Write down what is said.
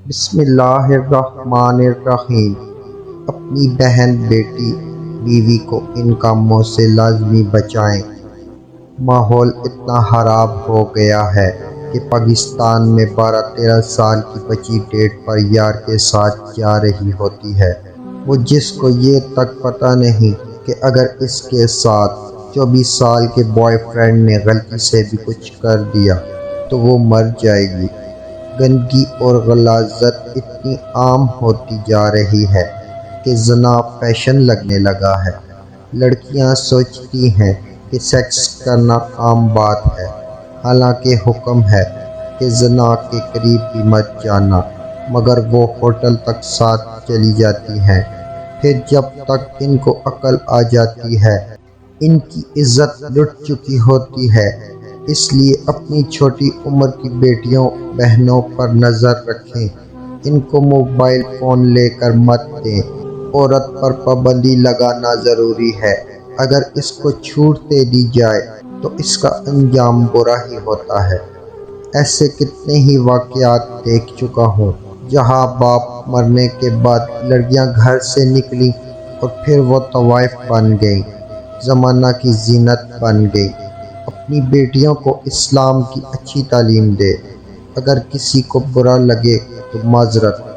بسم اللہ الرحمن الرحیم۔ اپنی بہن، بیٹی، بیوی کو ان کاموں سے لازمی بچائیں۔ ماحول اتنا خراب ہو گیا ہے کہ پاکستان میں 12-13 سال کی بچی ڈیٹ پر یار کے ساتھ جا رہی ہوتی ہے، وہ جس کو یہ تک پتہ نہیں کہ اگر اس کے ساتھ 24 سال کے بوائے فرینڈ نے غلطی سے بھی کچھ کر دیا تو وہ مر جائے گی۔ گندگی اور غلاظت اتنی عام ہوتی جا رہی ہے کہ زنا فیشن لگنے لگا ہے۔ لڑکیاں سوچتی ہیں کہ سیکس کرنا عام بات ہے، حالانکہ حکم ہے کہ زنا کے قریب بھی مت جانا، مگر وہ ہوٹل تک ساتھ چلی جاتی ہیں۔ پھر جب تک ان کو عقل آ جاتی ہے، ان کی عزت لٹ چکی ہوتی ہے۔ اس لیے اپنی چھوٹی عمر کی بیٹیوں بہنوں پر نظر رکھیں، ان کو موبائل فون لے کر مت دیں۔ عورت پر پابندی لگانا ضروری ہے، اگر اس کو چھوٹ دے دی جائے تو اس کا انجام برا ہی ہوتا ہے۔ ایسے کتنے ہی واقعات دیکھ چکا ہوں جہاں باپ مرنے کے بعد لڑکیاں گھر سے نکلیں اور پھر وہ طوائف بن گئیں، زمانہ کی زینت بن گئیں۔ اپنی بیٹیوں کو اسلام کی اچھی تعلیم دے۔ اگر کسی کو برا لگے تو معذرت